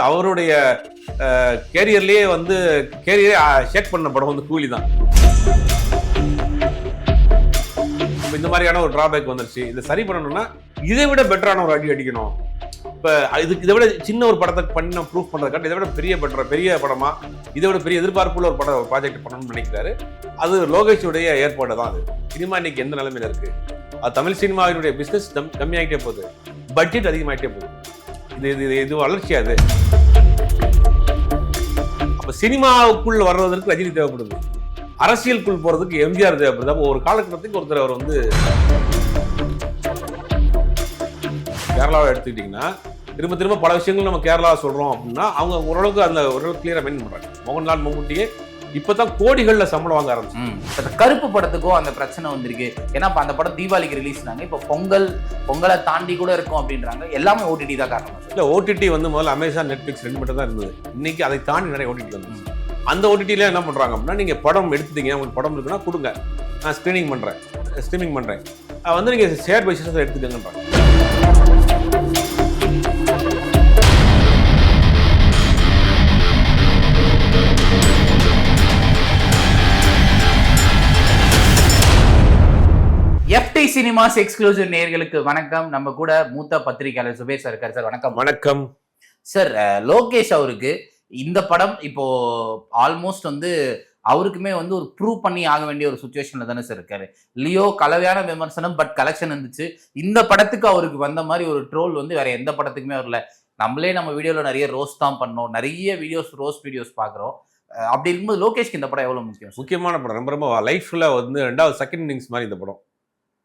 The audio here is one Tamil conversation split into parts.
அவருடைய கேரியர்லயே வந்து கேரியரே ஷேக் பண்ண படம் வந்து கூலி தான். இந்த மாதிரியான ஒரு டிராபேக் வந்துருச்சு. இதை சரி பண்ணணும்னா இதை விட பெட்டரான ஒரு அடி அடிக்கணும். இப்போ இதுக்கு இதை விட சின்ன ஒரு படத்தை பண்ணி நான் ப்ரூவ் பண்ணுறதுக்காக இதை விட பெரிய படமா இதை விட பெரிய எதிர்பார்ப்புள்ள ஒரு ப்ராஜெக்ட் பண்ணணும்னு நினைக்கிறாரு. அது லோகேஷுடைய ஏற்பாடு தான். அது சினிமா இன்னைக்கு எந்த நிலைமையில இருக்கு, அது தமிழ் சினிமாவினுடைய பிஸ்னஸ் கம்மியாகிட்டே போகுது, பட்ஜெட் அதிகமாகிட்டே போகுது. இது வளர்ச்சியா? அது அப்ப சினிமாவுக்குள் வர்றதற்கு ரஜினி தேவைப்படுது, அரசியலுக்குள் போறதுக்கு எம்ஜிஆர் தேவைப்படுது. அப்போ ஒரு காலகட்டத்துக்கு ஒருத்தர் அவர் வந்து கேரளாவை எடுத்துக்கிட்டீங்கன்னா திரும்ப பல விஷயங்கள் நம்ம கேரளாவை சொல்றோம் அப்படின்னா அவங்க ஓரளவுக்கு கிளியரா மெயின் பண்றாங்க. மோகன்லால் மம்முட்டியே இப்பதான் கோடிகள்ல சம்பளம் வாங்க ஆரம்பிச்சு. கருப்பு படத்துக்கும் அந்த பிரச்சனை வந்திருக்கு. ஏன்னா அந்த படம் தீபாவளிக்கு ரிலீஸ்னாங்க. இப்ப பொங்கலை தாண்டி கூட இருக்கும் அப்படின்றாங்க. எல்லாமே ஓடிடி தான் காரணம். இல்ல, ஓடிடி வந்து முதல்ல அமேசான், நெட்ஃபிளிக்ஸ் ரெண்டு மட்டும் தான் இருந்தது. இன்னைக்கு அதை தாண்டி நிறைய ஓடிடி வந்துச்சு. அந்த ஓடிடில என்ன பண்றாங்க அப்படின்னா, நீங்க படம் எடுத்துட்டீங்க, உங்களுக்கு படம் இருக்குன்னா கொடுங்க, நான் ஸ்கிரீனிங் பண்றேன் வந்து நீங்க ஷேர் பை ஷேர் எடுத்துக்கங்கன்றாங்க. எஃப்டி சினிமாஸ் எக்ஸ்க்ளூசிவ் நேயர்களுக்கு வணக்கம். நம்ம கூட மூத்த பத்திரிகையாளர் சுபேர் சார் இருக்காரு. சார் வணக்கம். வணக்கம் சார். லோகேஷ் அவருக்கு இந்த படம் இப்போ ஆல்மோஸ்ட் வந்து அவருக்குமே வந்து ஒரு ப்ரூவ் பண்ணி ஆக வேண்டிய ஒரு சுச்சுவேஷன்ல தானே சார் இருக்காரு. லியோ கலவையான விமர்சனம், பட் கலெக்ஷன் இருந்துச்சு. இந்த படத்துக்கு அவருக்கு வந்த மாதிரி ஒரு ட்ரோல் வந்து வேற எந்த படத்துக்குமே வரல. நம்ம வீடியோல நிறைய ரோஸ்ட் தான் பண்ணோம், நிறைய ரோஸ்ட் வீடியோஸ் பாக்குறோம். அப்படி இருக்கும்போது லோகேஷ்க்கு இந்த படம் எவ்வளவு முக்கியமான படம், ரொம்ப லைஃப்ல வந்து ரெண்டாவது செகண்ட் இன்னிங்ஸ் மாதிரி இந்த படம்.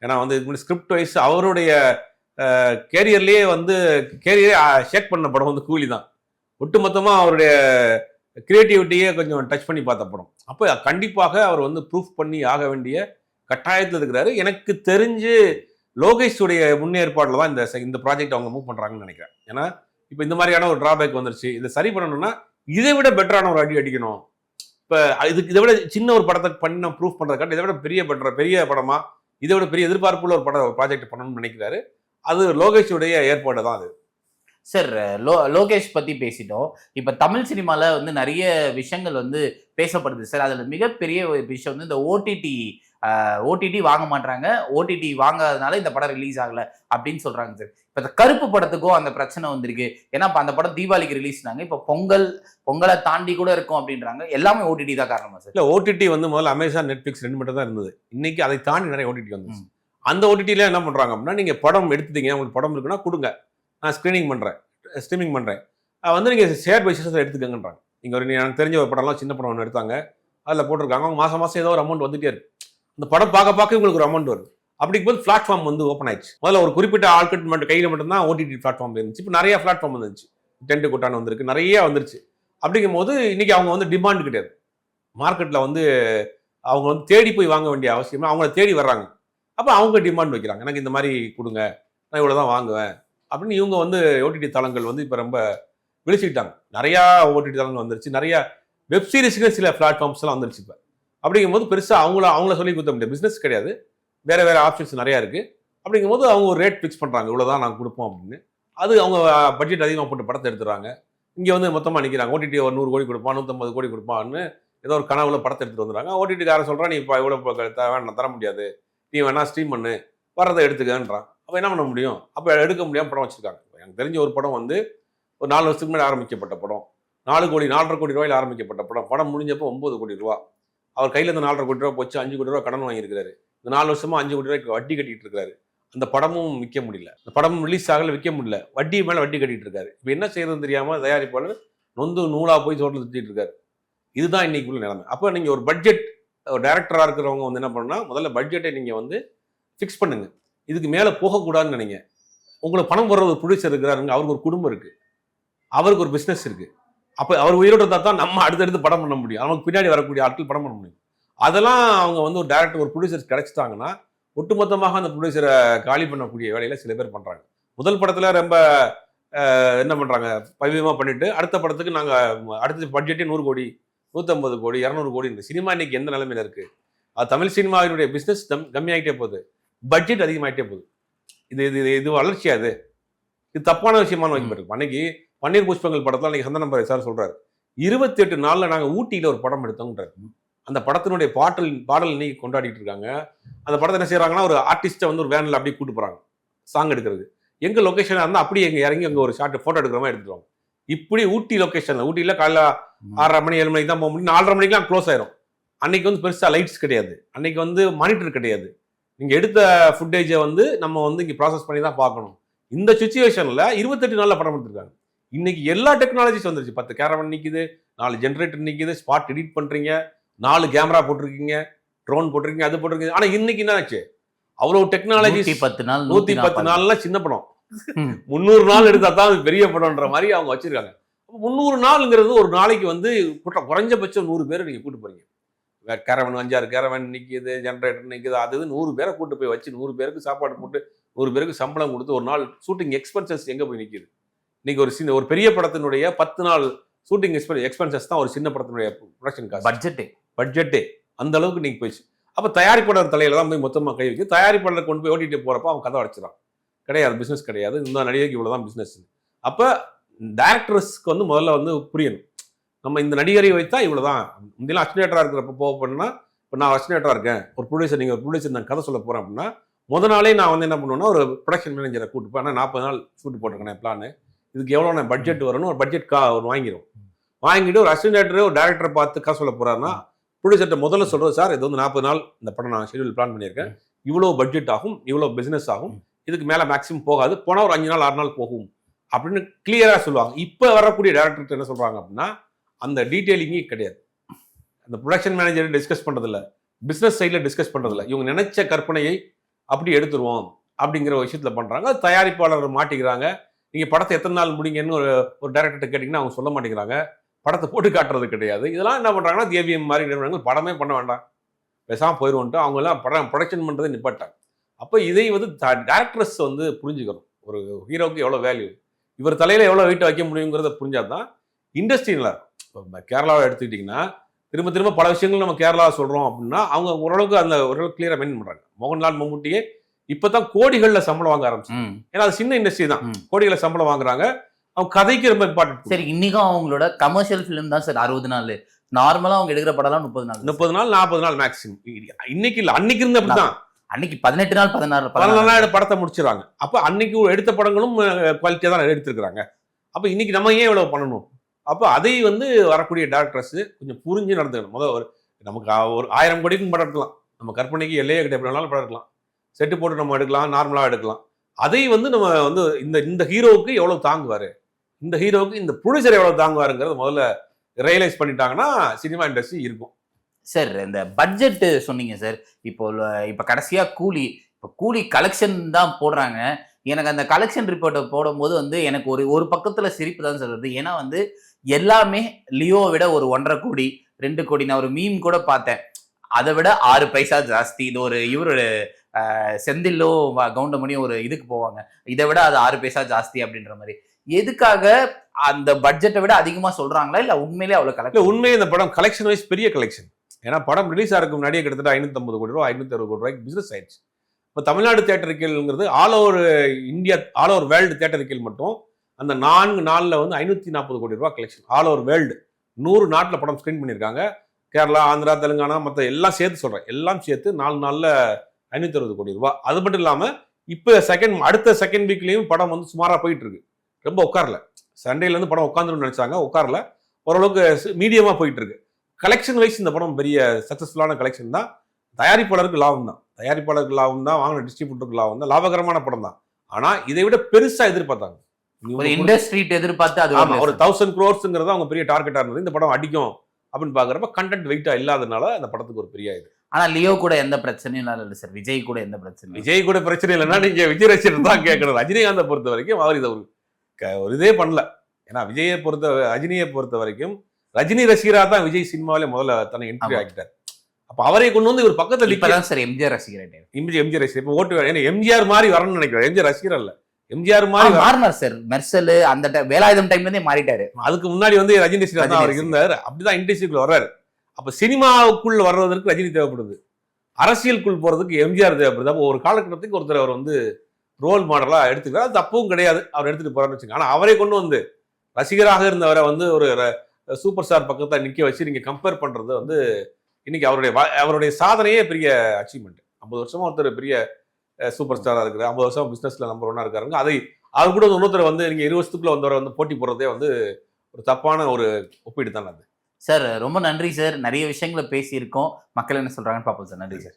ஏன்னா வந்து இது ஸ்கிரிப்ட் வைஸ் அவருடைய கேரியர்லயே வந்து கேரியரே ஷேக் பண்ண படம் வந்து கூலி தான். ஒட்டுமொத்தமாக அவருடைய கிரியேட்டிவிட்டியே கொஞ்சம் டச் பண்ணி பார்த்த படம். அப்போ கண்டிப்பாக அவர் வந்து ப்ரூஃப் பண்ணி ஆக வேண்டிய கட்டாயத்தில் இருக்கிறாரு. எனக்கு தெரிஞ்சு லோகேஷுடைய முன்னேற்பாடில் தான் இந்த ப்ராஜெக்ட் அவங்க மூவ் பண்ணுறாங்கன்னு நினைக்கிறேன். ஏன்னா இப்போ இந்த மாதிரியான ஒரு டிராபேக் வந்துருச்சு. இதை சரி பண்ணணும்னா இதை விட பெட்டரான ஒரு அடி அடிக்கணும். இப்போ இதை விட சின்ன ஒரு படத்தை பண்ணி நான் ப்ரூஃப் பண்ணுறதுக்காக இதை விட பெரிய படமா இதை விட பெரிய எதிர்பார்ப்புள்ள ஒரு ப்ராஜெக்ட் பண்ணணும்னு நினைக்கிறாரு. அது லோகேஷுடைய ஏற்பாடு தான். அது சார், லோகேஷ் பத்தி பேசிட்டோம். இப்ப தமிழ் சினிமால வந்து நிறைய விஷயங்கள் வந்து பேசப்படுது சார். அதுல மிகப்பெரிய ஒரு விஷயம் வந்து இந்த ஓடிடி வாங்க மாட்டாங்க, ஓடிடி வாங்காதனால இந்த படம் ரிலீஸ் ஆகல அப்படின்னு சொல்றாங்க சார். இப்ப இந்த கருப்பு படத்துக்கும் அந்த பிரச்சனை வந்திருக்கு. ஏன்னா அந்த படம் தீபாவளிக்கு ரிலீஸ்னாங்க. இப்ப பொங்கலை தாண்டி கூட இருக்கும் அப்படின்றாங்க. எல்லாமே ஓடிடி தான் காரணமா சார்? இல்ல, ஓடிடி வந்து முதல்ல அமேசான், நெட்ஃபிளிக்ஸ் ரெண்டு மட்டும் தான் இருந்தது. இன்னைக்கு அதை தாண்டி நிறைய ஓடிடி வந்துச்சு. அந்த ஓடிடில என்ன பண்றாங்க அப்படின்னா, நீங்க படம் எடுத்துட்டீங்க, உங்களுக்கு படம் இருக்குன்னா கொடுங்க, நான் ஸ்க்ரீனிங் பண்றேன் வந்து நீங்க ஷேர் பை ஷேர் எடுத்துக்கங்கன்றாங்க. நீங்க எனக்கு தெரிஞ்ச ஒரு படம்லாம் சின்ன படம் ஒன்று எடுத்தாங்க, அதில் போட்டிருக்காங்க அவங்க மாசம் ஏதோ ஒரு அமௌண்ட் வந்துட்டே இருக்கு. அந்த படம் பார்க்க உங்களுக்கு ஒரு அமௌண்ட் வருது. அப்படிங்கும்போது பிளாட்ஃபார்ம் வந்து ஓப்பன் ஆயிடுச்சு. முதல்ல ஒரு குறிப்பிட்ட ஆட்கள் மட்டும் கையில் மட்டும்தான் ஓடிடி பிளாட்ஃபார்ம் இருந்துச்சு. இப்போ நிறைய பிளாட்ஃபார்ம் வந்துருச்சு. டென்ட் கொட்டான வந்திருக்கு, நிறைய வந்துருச்சு. அப்படிங்கும் போது இன்னைக்கு அவங்க வந்து டிமாண்ட் கிடையாது. மார்க்கெட்டில் வந்து அவங்க வந்து தேடி போய் வாங்க வேண்டிய அவசியம், அவங்கள தேடி வர்றாங்க. அப்போ அவங்க டிமாண்ட் வைக்கிறாங்க, எனக்கு இந்த மாதிரி கொடுங்க, நான் இவ்வளோ தான் வாங்குவேன் அப்படின்னு. இவங்க வந்து ஓடிடி தளங்கள் வந்து இப்போ ரொம்ப விழிச்சுக்கிட்டாங்க. நிறையா ஓடிடி தளங்கள் வந்துருச்சு. நிறையா வெப்சீரிஸ்க்கு சில பிளாட்ஃபார்ம்ஸ்லாம் வந்துருச்சு. இப்போ அப்படிங்கும்போது பெருசாக அவங்கள சொல்லி கொடுத்த முடியாது, பிஸ்னஸ் கிடையாது, வேறு ஆப்ஷன்ஸ் நிறையா இருக்குது. அப்படிங்கும்போது அவங்க ஒரு ரேட் ஃபிக்ஸ் பண்ணுறாங்க, இவ்வளோ தான் நாங்கள் கொடுப்போம் அப்படின்னு. அது அவங்க பட்ஜெட் அதிகமாக போட்டு படத்தை எடுத்துடுறாங்க. இங்கே வந்து மொத்தமாக நிற்கிறாங்க. ஓடிடி ஒரு 100 கோடி கொடுப்பான், 150 கோடி கொடுப்பான்னு ஏதோ ஒரு கனவுல படத்தை எடுத்துகிட்டு வந்துடுறாங்க. ஓடிடிக்காரன் சொல்கிறான், நீ இப்போ இவ்வளோ நான் தர முடியாது, நீ வேணா ஸ்ட்ரீம் பண்ணு, வரதை எடுத்துக்கன்றான். அப்போ என்ன பண்ண முடியும்? அப்போ எடுக்க முடியாமல் படம் வச்சுருக்காங்க. எனக்கு தெரிஞ்ச ஒரு படம் வந்து ஒரு 4 வருஷத்துக்கு முன்னாடி ஆரம்பிக்கப்பட்ட படம், 4.5 கோடி ரூபாயில் ஆரம்பிக்கப்பட்ட படம் முடிஞ்சப்போ 9 கோடி ரூபா. அவர் கையில் இந்த 4.5 கோடி ரூபா போச்சு, 5 கோடி ரூபா கடன் வாங்கியிருக்காரு. இந்த 4 வருஷமா 5 கோடி ரூபாய்க்கு வட்டி கட்டிட்டு இருக்காரு. அந்த படமும் விற்க முடியல, அந்த படமும் ரிலீஸ் ஆகல, விற்க முடியல, வட்டி மேலே வட்டி கட்டிட்டு இருக்காரு. இப்போ என்ன செய்யறதுன்னு தெரியாமல் தயாரிப்பாளர் நொந்து நூலாக போய் தோட்டத்தில் சுற்றிட்டு இருக்காரு. இதுதான் இன்னைக்குள்ள நிலைமை. அப்போ நீங்கள் ஒரு பட்ஜெட் டைரக்டராக இருக்கிறவங்க வந்து என்ன பண்ணணும்னா, முதல்ல பட்ஜெட்டை நீங்கள் வந்து ஃபிக்ஸ் பண்ணுங்க. இதுக்கு மேலே போகக்கூடாதுன்னு நினைங்க. உங்களுக்கு பணம் வர்ற ஒரு ப்ரொடியூசர் இருக்கிறாருங்க, அவருக்கு ஒரு குடும்பம் இருக்குது, அவருக்கு ஒரு பிஸ்னஸ் இருக்குது. அப்போ அவர் உயிரோடு இருந்தால் தான் நம்ம அடுத்தடுத்து படம் பண்ண முடியும், அவங்களுக்கு பின்னாடி வரக்கூடிய ஆட்கள் படம் பண்ண முடியும். அதெல்லாம் அவங்க வந்து ஒரு டேரக்டர், ஒரு ப்ரொடியூசர் கிடைச்சிட்டாங்கன்னா ஒட்டுமொத்தமாக அந்த ப்ரொடியூசரை காலி பண்ணக்கூடிய வேலையில் சில பேர் பண்ணுறாங்க. முதல் படத்தில் ரொம்ப என்ன பண்ணுறாங்க, பவியமாக பண்ணிவிட்டு அடுத்த படத்துக்கு நாங்கள் அடுத்த பட்ஜெட்டே 100 கோடி, 150 கோடி, 200 கோடி. இந்த சினிமா இன்னைக்கு எந்த நிலைமையில் இருக்குது, அது தமிழ் சினிமாவினுடைய பிஸ்னஸ் கம்மியாகிட்டே போகுது, பட்ஜெட் அதிகமாகிட்டே போகுது. இது வளர்ச்சியா? இது தப்பான விஷயமான வைக்கப்பட்டிருக்கு. அன்னைக்கு பன்னீர் புஷ்பங்கள் படத்தில் அன்னைக்கு சந்தனம் சார் சொல்றாரு 28 நாள்ல நாங்க ஊட்டியில ஒரு படம் எடுத்தோம்ன்றாரு. அந்த படத்தினுடைய பாடல் இன்னைக்கு கொண்டாடிட்டு இருக்காங்க. அந்த படத்தை என்ன செய்யறாங்கன்னா ஒரு ஆர்டிஸ்ட்டை வந்து ஒரு வேன்ல அப்படியே கூட்டு போறாங்க சாங் எடுக்கிறது. எங்க லொகேஷனா இருந்தா அப்படியே எங்க இறங்கி அங்க ஒரு ஷார்ட் போட்டோ எடுக்கிற மாதிரி எடுத்துருவாங்க. இப்படி ஊட்டி லொகேஷன்ல ஊட்டியில காலைல 6:30 மணி 7 மணிக்கு தான் போக முடியும். 4:30 மணிக்கெல்லாம் க்ளோஸ் ஆயிரும். அன்னைக்கு வந்து பெருசா லைட்ஸ் கிடையாது, அன்னைக்கு வந்து மானிட்டர் கிடையாது. நீங்க எடுத்த ஃபுட்டேஜை வந்து நம்ம வந்து இங்க ப்ராசஸ் பண்ணி தான் பார்க்கணும். இந்த சுச்சுவேஷன்ல 28 நாள்ல படம் எடுத்திருக்காங்க. இன்னைக்கு எல்லா டெக்னாலஜிஸ் வந்துருச்சு. 10 கேரவன் நிக்குது, 4 ஜென்ரேட்டர் நிக்குது, ஸ்பாட் எடிட் பண்றீங்க, 4 கேமரா போட்டிருக்கீங்க, ட்ரோன் போட்டிருக்கீங்க, அது போட்டிருக்கீங்க. ஆனா இன்னைக்கு என்ன ஆச்சு? அவ்வளவு டெக்னாலஜி 110 நாள்ல சின்ன படம், 300 நாள் எடுத்தா தான் அது பெரிய படம்ன்ற மாதிரி அவங்க வச்சிருக்காங்க. 300 நாளுங்கிறது ஒரு நாளைக்கு வந்து குறைஞ்சபட்சம் 100 பேரை நீங்க கூட்டு போறீங்க. கேரவன் 5-6 கேரவன் நிக்குது, ஜென்ரேட்டர் நிக்குது, அது 100 பேரை கூட்டு போய் வச்சு 100 பேருக்கு சாப்பாடு போட்டு 100 பேருக்கு சம்பளம் கொடுத்து ஒரு நாள் ஷூட்டிங் எக்ஸ்பென்சஸ் எங்க போய் நிக்குது? இன்னைக்கு ஒரு பெரிய படத்தினுடைய 10 நாள் ஷூட்டிங் எக்ஸ்பென்சஸ் தான் ஒரு சின்ன படத்தினுடைய ப்ரொடக்ஷன் காஸ்ட் பட்ஜெட்டே அந்த அளவுக்கு நீங்க போயிடுச்சு. அப்ப தயாரிப்பாளர் தலையில தான் போய் மொத்தமா கை வச்சு தயாரிப்பாளர் கொண்டு போய் ஓட்டிட்டு போறப்ப அவன் கதை அடைச்சிடான். கிடையாது, பிசினஸ் கிடையாது, இந்த நடிகைக்கு இவ்வளவுதான் பிசினஸ். அப்ப டைரக்டர்ஸ்க்கு வந்து முதல்ல வந்து புரியணும், நம்ம இந்த நடிகரை வைத்தா இவ்வளவுதான். முந்திலாம் அசினேட்டரா இருக்கிறப்ப போக பண்ணா, இப்போ நான் அசினேட்டரா இருக்கேன், ஒரு ப்ரொடியூசர், நீங்க ஒரு ப்ரொடியூசர் நான் கதை சொல்ல போறேன் அப்படின்னா முத நாளே நான் வந்து என்ன பண்ணுவேன்னா ஒரு ப்ரொடக்ஷன் மேனேஜரை கூட்டு போய் 40 நாள் ஷூட் போட்டிருக்கேன் பிளான், இதுக்கு எவ்வளோ நான் பட்ஜெட் வரணும், ஒரு பட்ஜெட் வாங்கிடும். வாங்கிட்டு ஒரு அசினேட்டரே ஒரு டேரக்டரை பார்த்து கதை சொல்ல போறாருன்னா ப்ரொடியூசர்கிட்ட முதல்ல சொல்றது, சார் இது வந்து 40 நாள் இந்த படம் நான் ஷெடியூல் பிளான் பண்ணியிருக்கேன், இவ்வளோ பட்ஜெட் ஆகும், இவ்வளோ பிசினஸ் ஆகும், இதுக்கு மேல மேக்ஸிமம் போகாது, போனா ஒரு 5 நாள் 6 நாள் போகும் அப்படின்னு கிளியரா சொல்லுவாங்க. இப்ப வரக்கூடிய டேரக்டர் என்ன சொல்றாங்க அப்படின்னா அந்த டீடைலிங்கே கிடையாது. அந்த ப்ரொடக்ஷன் மேனேஜர் டிஸ்கஸ் பண்றதில்ல, பிசினஸ் சைட்ல டிஸ்கஸ் பண்றதில்ல, இவங்க நினைச்ச கற்பனையை அப்படி எடுத்துருவோம் அப்படிங்கிற ஒரு விஷயத்துல பண்றாங்க. தயாரிப்பாளர் மாட்டிக்கிறாங்க. நீங்க படத்தை எத்தனை நாள் முடிங்கன்னு ஒரு டைரக்டர்கிட்ட கேட்டீங்கன்னா அவங்க சொல்ல மாட்டேங்கிறாங்க, படத்தை போட்டு காட்டுறது கிடையாது. இதெல்லாம் என்ன பண்றாங்கன்னா ஏவிஎம் மாதிரி நிறுவனங்கள் படமே பண்ண வேண்டாம், பேசாம போயிடுவோன்ட்டு அவங்க எல்லாம் படம் ப்ரொடக்ஷன் பண்றதை நிப்பாட்டாங்க. அப்போ இதை வந்து டேரக்டர்ஸ் வந்து புரிஞ்சுக்கணும், ஒரு ஹீரோக்கு எவ்வளோ வேல்யூ, இவர் தலையில எவ்வளோ வெயிட் வைக்க முடியுங்கிறத புரிஞ்சாதான் இண்டஸ்ட்ரியில். இப்போ கேரளாவை எடுத்துக்கிட்டிங்கன்னா திரும்ப திரும்ப பல விஷயங்கள் நம்ம கேரளாவை சொல்கிறோம் அப்படின்னா அவங்க ஓரளவுக்கு கிளியராக மெயின்டைன் பண்ணுறாங்க. மோகன்லால் மம்முட்டியே இப்போ தான் கோடிகளில் சம்பளம் வாங்க ஆரம்பிச்சாங்க. ஏன்னா அது சின்ன இண்டஸ்ட்ரி தான், கோடிகளில் சம்பளம் வாங்குறாங்க. அவங்க கதைக்கு ரொம்ப இம்பார்ட்டன்ட். சரி, இன்னைக்கும் அவங்களோட கமர்ஷியல் ஃபிலிம் தான் சார் 60 நாள், நார்மலாக அவங்க எடுக்கிற படம்லாம் 30 நாள் 40 நாள் மேக்ஸிமம். இன்னைக்கு இல்லை, அன்னைக்கு இருந்து அப்படிதான். அன்னைக்கு 18 நாள் 14 நாள் படத்தை முடிச்சிடறாங்க. அப்ப அன்னைக்கு எடுத்த படங்களும் குவாலிட்டியா தான் எடுத்திருக்கிறாங்க. அப்ப இன்னைக்கு நம்ம ஏன் இவ்வளவு பண்ணணும்? அப்ப அதை வந்து வரக்கூடிய டேரக்டர்ஸ் கொஞ்சம் புரிஞ்சு நடந்துக்கணும். முதல் நமக்கு ஒரு 1000 கோடிக்கும் படம் எடுக்கலாம், நம்ம கற்பனைக்கு எல்லையே கிடையாது, எப்படினாலும் படம் எடுக்கலாம், செட்டு போட்டு நம்ம எடுக்கலாம், நார்மலா எடுக்கலாம். அதை வந்து நம்ம வந்து இந்த ஹீரோவுக்கு எவ்வளவு தாங்குவாரு, இந்த ஹீரோவுக்கு இந்த ப்ரொடியூசர் எவ்வளவு தாங்குவாருங்கிறத முதல்ல ரியலைஸ் பண்ணிட்டாங்கன்னா சினிமா இண்டஸ்ட்ரி இருக்கும். சார் இந்த பட்ஜெட் சொன்னீங்க சார், இப்போ கடைசியா கூலி கலெக்ஷன் தான் போடுறாங்க. எனக்கு அந்த கலெக்ஷன் ரிப்போர்ட்டை போடும்போது வந்து எனக்கு ஒரு பக்கத்துல சிரிப்பு தான் சார் வருது. ஏன்னா வந்து எல்லாமே லியோவை விட ஒரு 1.5 கோடி 2 கோடி, நான் ஒரு மீம் கூட பார்த்தேன், அதை விட 6 பைசா ஜாஸ்தி. இது இவரு செந்தில்லோ கவுண்டமணியும் ஒரு இதுக்கு போவாங்க, இதை விட அது 6 பைசா ஜாஸ்தி அப்படின்ற மாதிரி. எதுக்காக அந்த பட்ஜெட்டை விட அதிகமா சொல்றாங்களா, இல்ல உண்மையிலே அவ்வளவு கலெக்ஷன்? உண்மையே இந்த படம் கலெக்ஷன் வைஸ் பெரிய கலெக்ஷன். ஏன்னா படம் ரிலீஸ் ஆகிறதுக்கு முன்னாடியே கிட்டத்தட்ட 550 கோடி ரூபா 560 கோடி ரூபாய்க்கு பிசினஸ் ஆயிடுச்சு. இப்போ தமிழ்நாடு தியேட்டருக்குங்கிறது all over India, all over world தியேட்டருக்கில் மட்டும் அந்த 4 நாளில் வந்து 540 கோடி ரூபா கலெக்ஷன். ஆல் ஓவர் வேர்ல்டு 100 நாட்டில் படம் ஸ்க்ரீன் பண்ணியிருக்காங்க. கேரளா, ஆந்திரா, தெலுங்கானா, மற்ற எல்லாம் சேர்த்து சொல்கிறேன், எல்லாம் சேர்த்து 4 நாளில் 560 கோடி ரூபா. அது மட்டும் இல்லாமல் இப்போ அடுத்த செகண்ட் வீக்லேயும் படம் வந்து சுமாராக போயிட்டு இருக்கு, ரொம்ப உட்காரல. சண்டேலேருந்து படம் உட்காந்துருன்னு நினச்சாங்க, உட்காரல, ஓரளவுக்கு மீடியமாக போயிட்டு இருக்கு. கலெக்ஷன் வைஸ் இந்த படம் பெரிய சக்ஸஸ்ஃபுல்லான கலெக்ஷன் தான். தயாரிப்பாளருக்கு லாபம் தான், வாங்கின டிஸ்ட்ரிபியூட்டருக்கு லாபம் தான், லாபகரமான படம் தான். ஆனா இதை விட பெருசா எதிர்பார்த்தாங்க, இண்டஸ்ட்ரி எதிர்பார்த்து அது ஒரு 1000 crores அவங்க பெரிய டார்கெட்டா இருந்தது. இந்த படம் அடிக்கும் அப்படின்னு பாக்குறப்ப கண்டென்ட் வெயிட்டா இல்லாதனால அந்த படத்துக்கு ஒரு பெரிய இது. ஆனா லியோ கூட எந்த பிரச்சனையும் இல்லை சார், விஜய் கூட எந்த பிரச்சனையும்? விஜய் கூட பிரச்சனை இல்லைன்னா நீங்க விஜய் ரசிகர் தான் கேட்கணும். ரஜினிகாந்தை பொறுத்த வரைக்கும் அவர் இதை ஒரு இதே பண்ணல. ஏன்னா ரஜினியை பொறுத்த வரைக்கும் ரஜினி ரசிகரா தான் விஜய் சினிமாவிலே முதல்ல தன்னை என்ட்ரி ஆகிட்டார். அப்ப அவரை கொண்டு வந்து ஒரு பக்கத்துல சார் எம்ஜிஆர் ரசிகர். எம்ஜிஆர் ரசிகர் இப்ப ஓட்டு எம்ஜிஆர் மாதிரி வரணும்னு நினைக்கிறேன். எம்ஜிஆர் ரசிகர் அல்ல, எம்ஜிஆர் மாதிரி மாறினார் சார். மெர்சல் அந்த வேலாயுதம் டைம்ல இருந்தே மாறிட்டாரு. அதுக்கு முன்னாடி வந்து ரஜினி ரசிகர் தான் அவர் இருந்தார். அப்படிதான் இண்டஸ்ட்ரிக்குள்ள வர்றாரு. அப்ப சினிமாவுக்குள்ள வர்றதற்கு ரஜினி தேவைப்படுது, அரசியலுக்குள் போறதுக்கு எம்ஜிஆர் தேவைப்படுது. அப்போ ஒரு காலகட்டத்துக்கு ஒருத்தர் அவர் வந்து ரோல் மாடலா எடுத்துக்கிறார். அது தப்பும் கிடையாது, அவர் எடுத்துட்டு போறாருன்னு வச்சுங்க. ஆனா அவரை கொண்டு வந்து ரசிகராக இருந்தவரை வந்து ஒரு சூப்பர் ஸ்டார் பக்கத்தை நிக்க வச்சு நீங்க கம்பேர் பண்றது வந்து இன்னைக்கு அவருடைய சாதனையே பெரிய அச்சீவ்மெண்ட். 50 வருஷமா ஒருத்தர் பெரிய சூப்பர் ஸ்டாரா இருக்கிற, 50 வருஷம் பிசினஸ்ல நம்பர் 1 இருக்காருங்க. அதை அவர் கூட இன்னொருத்தர் வந்து நீங்க 20 வருஷத்துக்குள்ள வந்தவரை வந்து போட்டி போடுறதே வந்து ஒரு தப்பான ஒரு ஒப்பீடு தான் அது. சார் ரொம்ப நன்றி சார். நிறைய விஷயங்களை பேசியிருக்கோம். மக்கள் என்ன சொல்றாங்கன்னு பார்ப்போம் சார். நன்றி சார்.